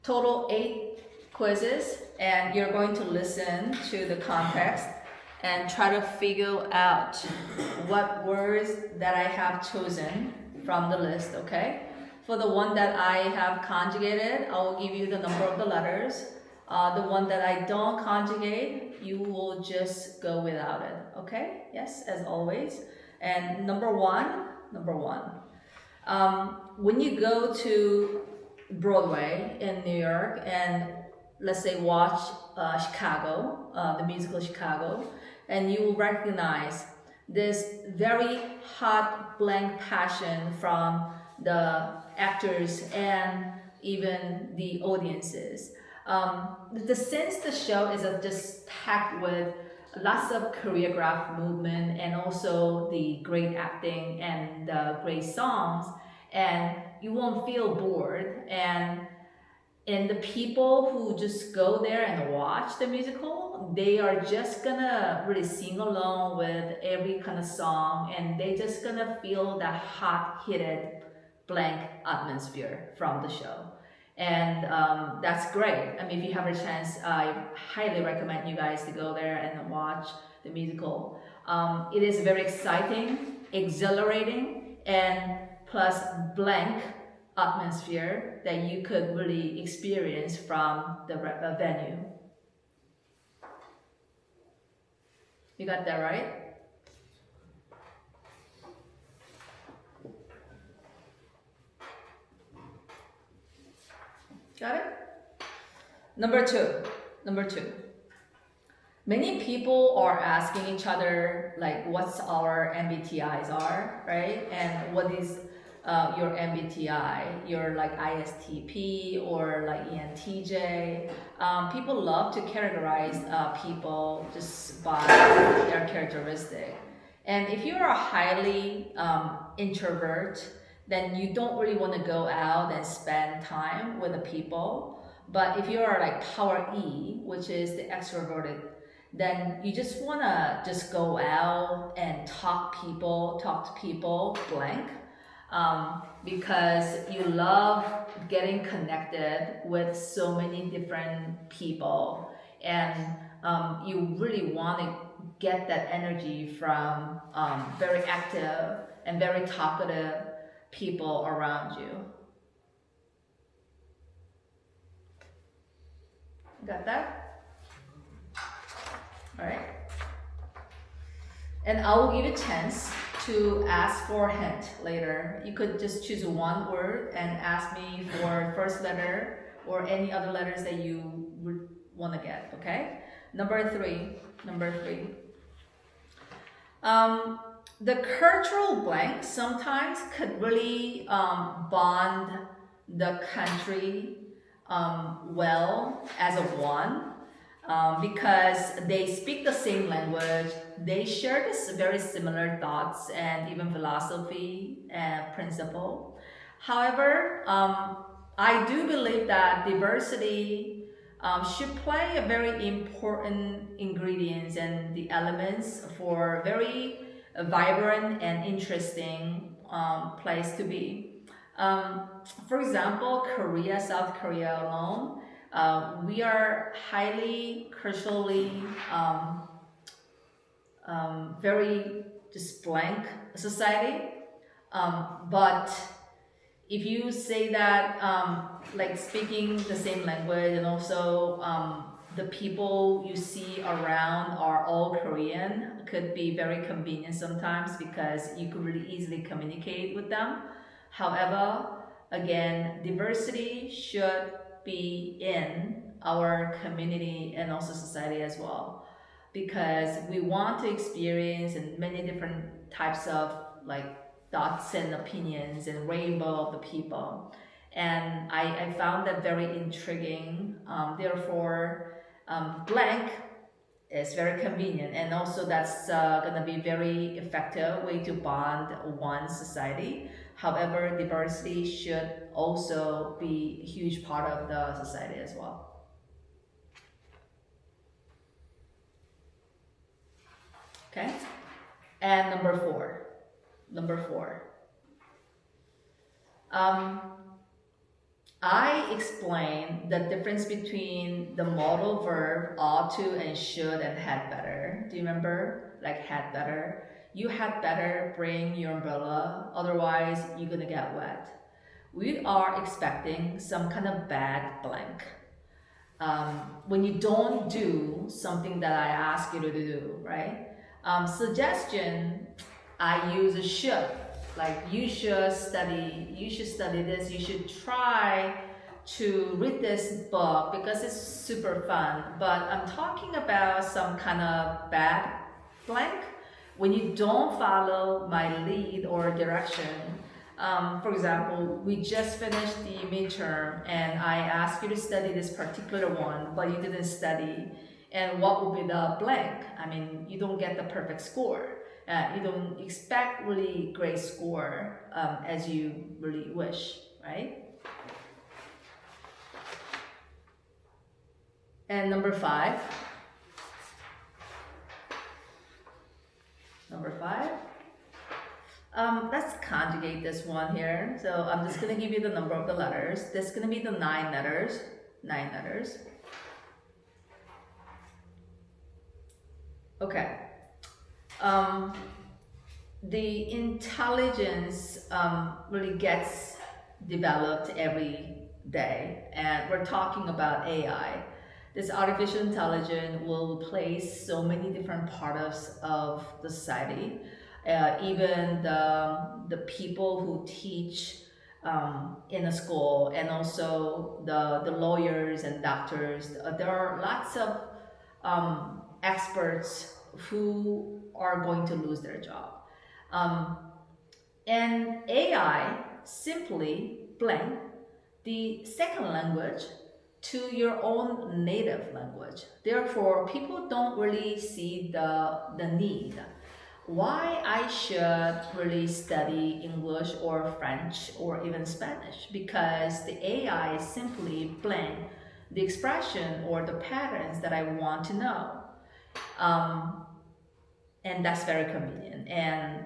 total 8 quizzes, and you're going to listen to the context and try to figure out what words that I have chosen from the list, okay? For the one that I have conjugated, I will give you the number of the letters. The one that I don't conjugate, you will just go without it, okay? Yes, as always. And number one, when you go to Broadway in New York and let's say watch Chicago, the musical Chicago, and you will recognize this very hot blank passion from the actors and even the audiences. Since the show is just packed with lots of choreographed movement and also the great acting and the great songs, and you won't feel bored, and the people who just go there and watch the musical, they are just gonna really sing along with every kind of song, and they just gonna feel that hot heated blank atmosphere from the show. And that's great. I mean, if you have a chance, I highly recommend you guys to go there and watch the musical. It is very exciting, exhilarating, and plus blank atmosphere that you could really experience from the venue. You got that right? Got it? Number two. Many people are asking each other like what's our MBTIs are, right? And what is your MBTI, your like ISTP or like ENTJ. People love to categorize people just by their characteristic. And if you're a highly introvert, then you don't really want to go out and spend time with the people. But if you're like power E, which is the extroverted, then you just want to just go out and talk to people blank. Because you love getting connected with so many different people, and you really want to get that energy from very active and very talkative people around you. Got that? All right. And I will give you a chance to ask for a hint later. You could just choose one word and ask me for first letter or any other letters that you would want to get, okay? Number three. The cultural blank sometimes could really bond the country well as a one. Because they speak the same language, they share this very similar thoughts and even philosophy and principle. However, I do believe that diversity should play a very important ingredients and the elements for very vibrant and interesting place to be. For example, South Korea alone, we are highly culturally very just blank society, but if you say that like speaking the same language and also the people you see around are all Korean could be very convenient sometimes because you could really easily communicate with them. However, again, diversity should be in our community and also society as well, because we want to experience in many different types of like thoughts and opinions and rainbow of the people, and I found that very intriguing. Therefore, blank is very convenient, and also that's gonna be very effective way to bond one society. However, diversity should also be a huge part of the society as well. Okay, and number four. I explained the difference between the modal verb ought to and should and had better. Do you remember? Like had better. You had better bring your umbrella, otherwise you're gonna get wet. We are expecting some kind of bad blank. When you don't do something that I ask you to do, right? Suggestion, I use a should. Like you should study this, you should try to read this book because it's super fun. But I'm talking about some kind of bad blank when you don't follow my lead or direction. For example, we just finished the midterm and I asked you to study this particular one, but you didn't study. And what would be the blank? I mean, you don't get the perfect score. You don't expect really great score as you really wish, right? And number five. Let's conjugate this one here. So I'm just gonna give you the number of the letters. This is gonna be the 9 letters. Okay. The intelligence really gets developed every day, and we're talking about AI. This artificial intelligence will replace so many different parts of the society. Even the people who teach in a school, and also the lawyers and doctors. There are lots of experts who are going to lose their job. And AI simply blend the second language to your own native language. Therefore, people don't really see the need. Why I should really study English or French or even Spanish? Because the AI simply blend the expression or the patterns that I want to know. And that's very convenient. And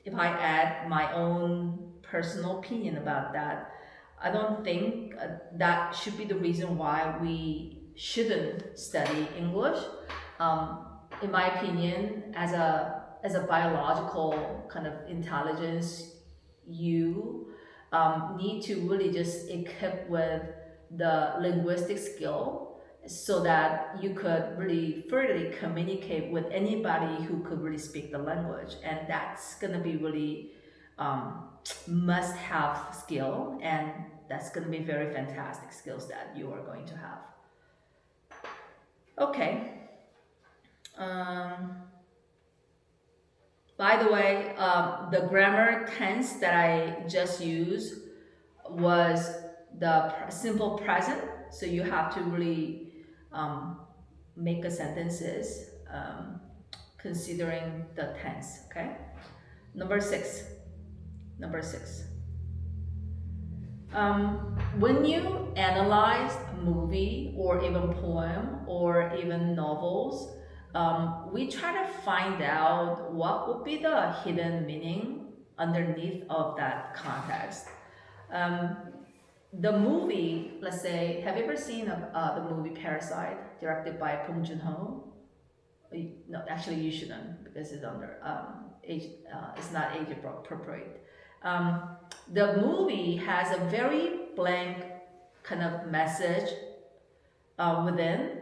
if I add my own personal opinion about that, I don't think that should be the reason why we shouldn't study English. In my opinion, as a biological kind of intelligence, you need to really just equip with the linguistic skill so that you could really freely communicate with anybody who could really speak the language. And that's gonna be really must-have skill, and that's gonna be very fantastic skills that you are going to have. Okay. By the way, the grammar tense that I just used was the simple present. So you have to really make a sentences considering the tense, okay? Number six. When you analyze a movie or even poem or even novels, we try to find out what would be the hidden meaning underneath of that context. The movie, let's say, have you ever seen the movie Parasite, directed by Bong Joon-ho? No, actually you shouldn't, because it's under age. It's not age appropriate. The movie has a very blank kind of message within,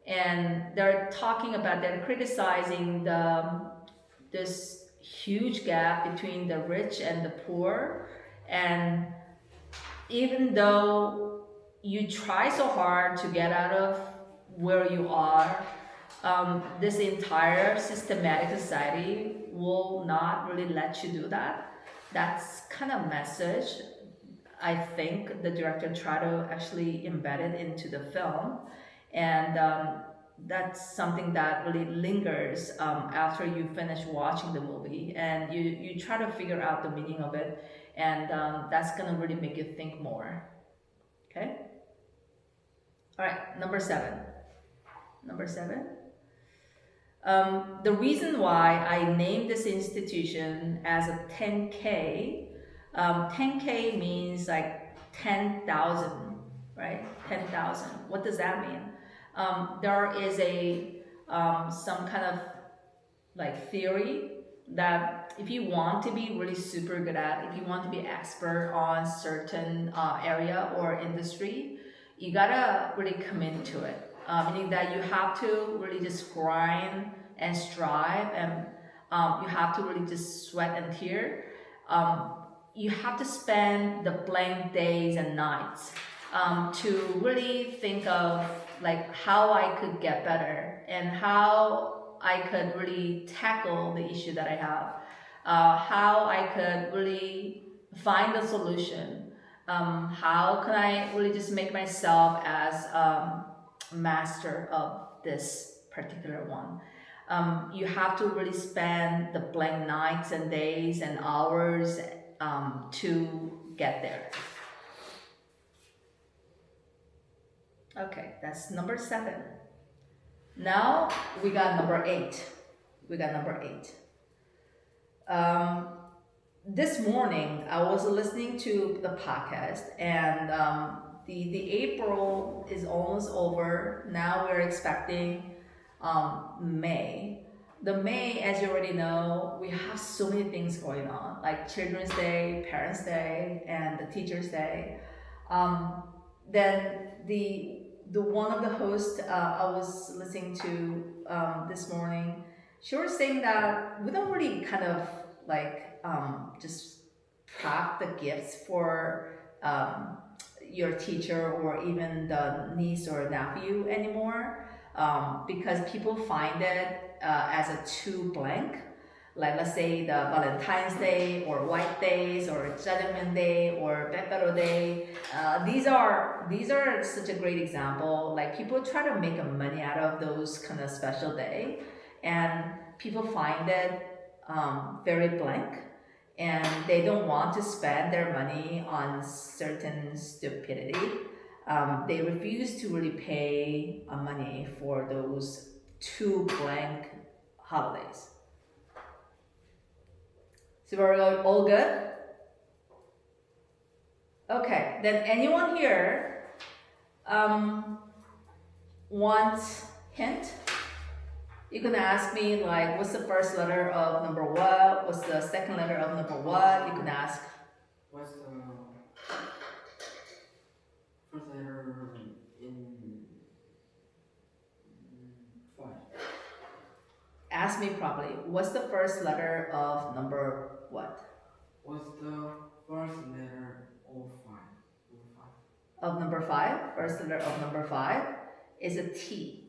and they're criticizing this huge gap between the rich and the poor. And even though you try so hard to get out of where you are, this entire systematic society will not really let you do that. That's kind of message I think the director tried to actually embed it into the film. And that's something that really lingers after you finish watching the movie, and you try to figure out the meaning of it, and that's gonna really make you think more. Okay? All right, number seven. The reason why I named this institution as a 10K, 10K means like 10,000, right? 10,000. What does that mean? There is some kind of like theory that if you want to be really super good at, if you want to be expert on certain area or industry, you gotta really commit to it. Meaning that you have to really just grind and strive, and you have to really just sweat and tear. You have to spend the blank days and nights to really think of like how I could get better and how I could really tackle the issue that I have, how I could really find a solution, how can I really just make myself as master of this particular one. You have to really spend the blank nights and days and hours to get there. Okay, that's number 7. Now we got number 8. This morning I was listening to the podcast, and the April is almost over. Now we're expecting May. The May, as you already know, we have so many things going on, like Children's Day, Parents' Day, and the Teacher's Day. Then the one of the hosts I was listening to this morning, she was saying that we don't really kind of like just pack the gifts for your teacher or even the niece or nephew anymore, because people find it as a too blank. Like let's say the Valentine's Day or White Days or Judgment Day or Pepero Day. These are such a great example. Like people try to make money out of those kind of special day, and people find it very blank, and they don't want to spend their money on certain stupidity. They refuse to really pay money for those too blank holidays. So we're all good? Okay, then anyone here wants hint? You can ask me like, what's the first letter of number what? What's the second letter of number what? You can ask. What's the first letter in 5? Ask me properly. What's the first letter of number what? What's the first letter of 5? Of number 5? First letter of number 5 is a T.